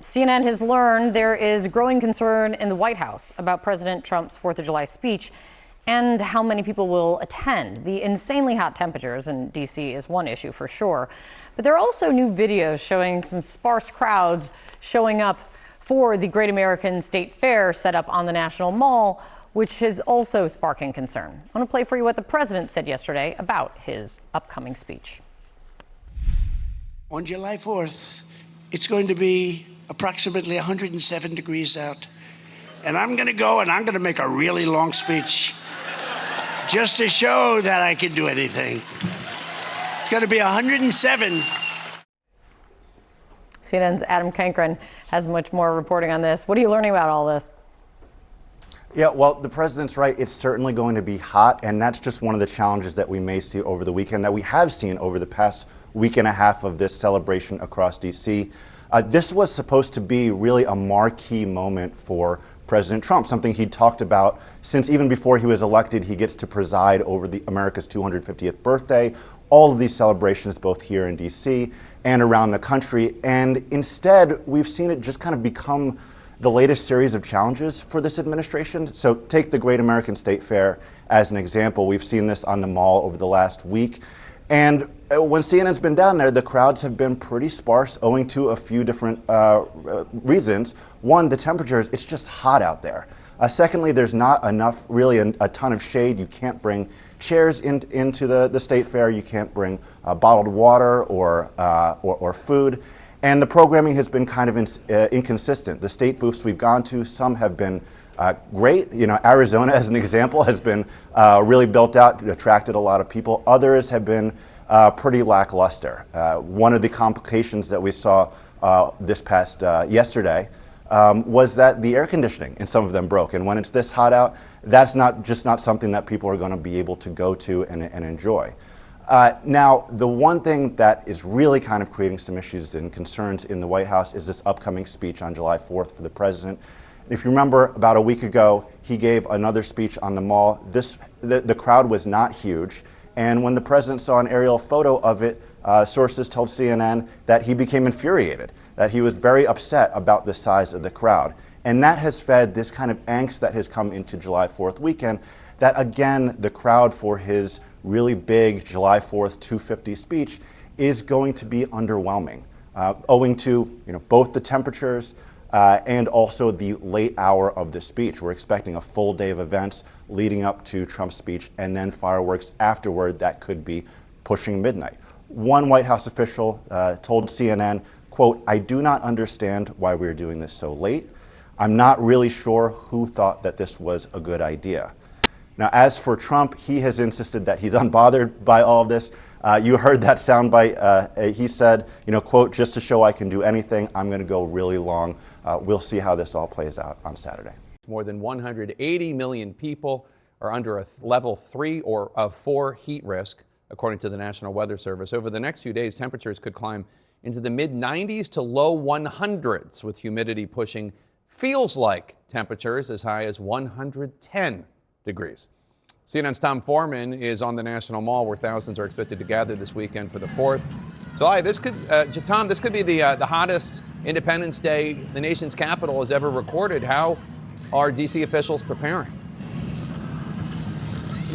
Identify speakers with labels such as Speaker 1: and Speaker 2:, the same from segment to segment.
Speaker 1: CNN has learned there is growing concern in the White House about President Trump's 4th of July speech and how many people will attend. The insanely hot temperatures in D.C. is one issue for sure, but there are also new videos showing some sparse crowds showing up for the Great American State Fair set up on the National Mall, which is also sparking concern. I want to play for you what the president said yesterday about his upcoming speech.
Speaker 2: On July 4th, it's going to be approximately 107 degrees out. And I'm going to go and I'm going to make a really long speech just to show that I can do anything. It's going to be 107.
Speaker 1: CNN's Adam Cankren has much more reporting on this. What are you learning about all this?
Speaker 3: Yeah, well, the president's right. It's certainly going to be hot, and that's just one of the challenges that we may see over the weekend, that we have seen over the past week and a half of this celebration across D.C. This was supposed to be really a marquee moment for President Trump, something he talked about since even before he was elected. He gets to preside over America's 250th birthday, all of these celebrations both here in D.C. and around the country, and instead we've seen it just kind of become the latest series of challenges for this administration. So take the Great American State Fair as an example. We've seen this on the Mall over the last week. And when CNN's been down there, the crowds have been pretty sparse owing to a few different reasons. One, the temperatures, it's just hot out there. Secondly, there's not enough, really a ton of shade. You can't bring chairs into the State Fair. You can't bring bottled water or food. And the programming has been kind of inconsistent. The state booths we've gone to, some have been great. You know, Arizona, as an example, has been really built out, attracted a lot of people. Others have been pretty lackluster. One of the complications that we saw this past yesterday was that the air conditioning in some of them broke. And when it's this hot out, that's not something that people are going to be able to go to and enjoy. Now, the one thing that is really kind of creating some issues and concerns in the White House is this upcoming speech on July 4th for the president. If you remember, about a week ago, he gave another speech on the Mall. The crowd was not huge, and when the president saw an aerial photo of it, sources told CNN that he became infuriated, that he was very upset about the size of the crowd. And that has fed this kind of angst that has come into July 4th weekend, that again, the crowd for his really big July 4th 250 speech is going to be underwhelming, owing to both the temperatures and also the late hour of the speech. We're expecting a full day of events leading up to Trump's speech and then fireworks afterward that could be pushing midnight. One White House official told CNN, quote, "I do not understand why we're doing this so late. I'm not really sure who thought that this was a good idea." Now, as for Trump, he has insisted that he's unbothered by all of this. You heard that soundbite. He said, quote, "Just to show I can do anything, I'm going to go really long." We'll see how this all plays out on Saturday.
Speaker 4: More than 180 million people are under a level 3 or a 4 heat risk, according to the National Weather Service. Over the next few days, temperatures could climb into the mid-90s to low 100s, with humidity pushing feels like temperatures as high as 110 degrees. CNN's Tom Foreman is on the National Mall, where thousands are expected to gather this weekend for the 4th of July. Tom, this could be the hottest Independence Day the nation's capital has ever recorded. How are D.C. officials preparing?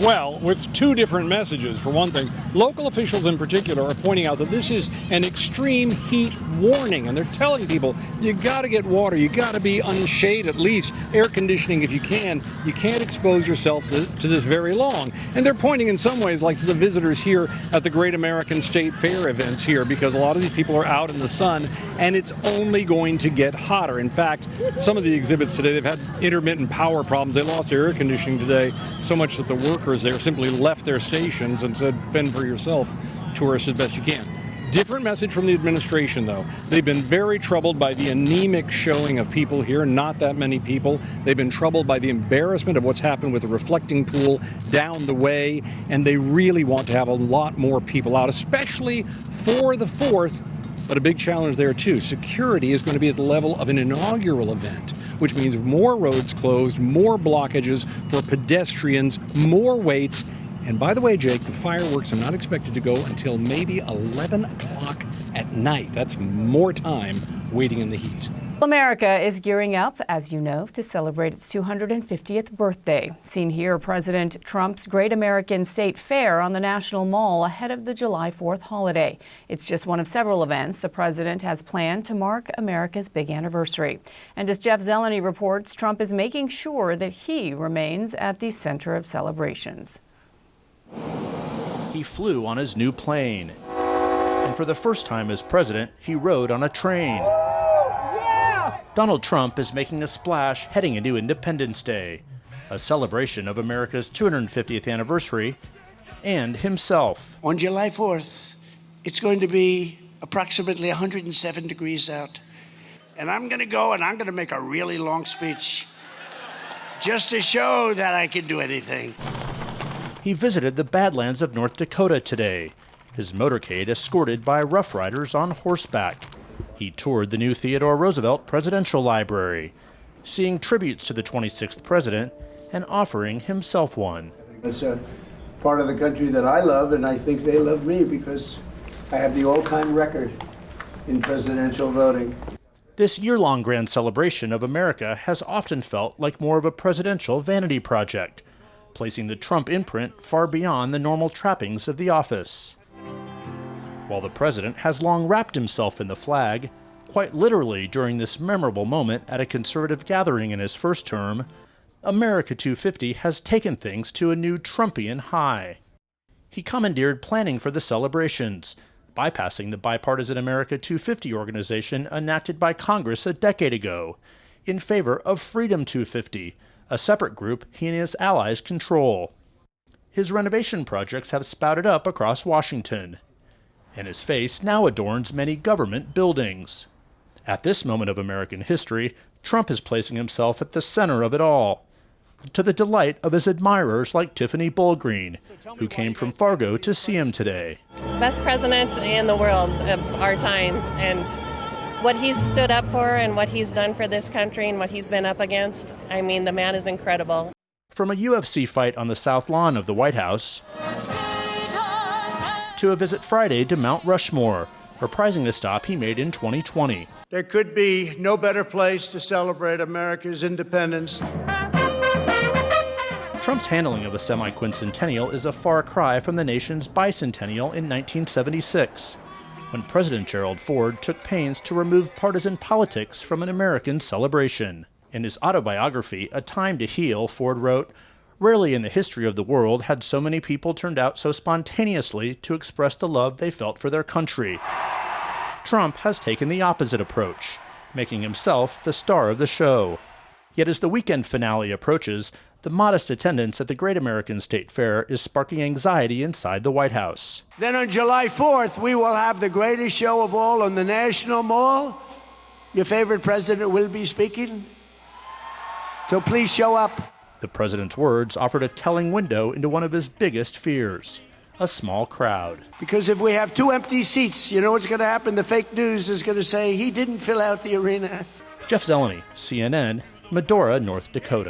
Speaker 5: Well, with two different messages. For one thing, local officials in particular are pointing out that this is an extreme heat warning, and they're telling people you got to get water, you got to be unshade, at least air conditioning if you can. You can't expose yourself to this very long. And they're pointing in some ways like to the visitors here at the Great American State Fair events here, because a lot of these people are out in the sun, and it's only going to get hotter. In fact, some of the exhibits today, they've had intermittent power problems. They lost their air conditioning today, so much that the workers there simply left their stations and said, fend for yourself, tourists, as best you can. Different message from the administration, though. They've been very troubled by the anemic showing of people here, not that many people. They've been troubled by the embarrassment of what's happened with the reflecting pool down the way, and they really want to have a lot more people out, especially for the 4th. But a big challenge there, too. Security is going to be at the level of an inaugural event, which means more roads closed, more blockages for pedestrians, more waits. And by the way, Jake, the fireworks are not expected to go until maybe 11 o'clock at night. That's more time waiting in the heat.
Speaker 6: America is gearing up, as you know, to celebrate its 250th birthday. Seen here, President Trump's Great American State Fair on the National Mall ahead of the July 4th holiday. It's just one of several events the president has planned to mark America's big anniversary. And as Jeff Zeleny reports, Trump is making sure that he remains at the center of celebrations.
Speaker 7: He flew on his new plane. And for the first time as president, he rode on a train. Donald Trump is making a splash heading into Independence Day, a celebration of America's 250th anniversary, and himself.
Speaker 2: On July 4th, it's going to be approximately 107 degrees out. And I'm going to go and I'm going to make a really long speech just to show that I can do anything.
Speaker 7: He visited the Badlands of North Dakota today, his motorcade escorted by Rough Riders on horseback. He toured the new Theodore Roosevelt Presidential Library, seeing tributes to the 26th president and offering himself one.
Speaker 8: It's a part of the country that I love, and I think they love me because I have the all-time record in presidential voting.
Speaker 7: This year-long grand celebration of America has often felt like more of a presidential vanity project, placing the Trump imprint far beyond the normal trappings of the office. While the president has long wrapped himself in the flag, quite literally during this memorable moment at a conservative gathering in his first term, America 250 has taken things to a new Trumpian high. He commandeered planning for the celebrations, bypassing the bipartisan America 250 organization enacted by Congress a decade ago, in favor of Freedom 250, a separate group he and his allies control. His renovation projects have spouted up across Washington, and his face now adorns many government buildings. At this moment of American history, Trump is placing himself at the center of it all, to the delight of his admirers like Tiffany Bullgreen, who came from Fargo to see him today.
Speaker 9: Best president in the world of our time, and what he's stood up for and what he's done for this country and what he's been up against, I mean, the man is incredible.
Speaker 7: From a UFC fight on the South Lawn of the White House, to a visit Friday to Mount Rushmore, reprising the stop he made in 2020.
Speaker 8: There could be no better place to celebrate America's independence.
Speaker 7: Trump's handling of the semi-quincentennial is a far cry from the nation's bicentennial in 1976, when President Gerald Ford took pains to remove partisan politics from an American celebration. In his autobiography, A Time to Heal, Ford wrote, "Rarely in the history of the world had so many people turned out so spontaneously to express the love they felt for their country." Trump has taken the opposite approach, making himself the star of the show. Yet as the weekend finale approaches, the modest attendance at the Great American State Fair is sparking anxiety inside the White House.
Speaker 8: Then on July 4th, we will have the greatest show of all on the National Mall. Your favorite president will be speaking. So please show up.
Speaker 7: The president's words offered a telling window into one of his biggest fears, a small crowd.
Speaker 8: Because if we have 2 empty seats, you know what's going to happen? The fake news is going to say he didn't fill out the arena.
Speaker 7: Jeff Zeleny, CNN, Medora, North Dakota.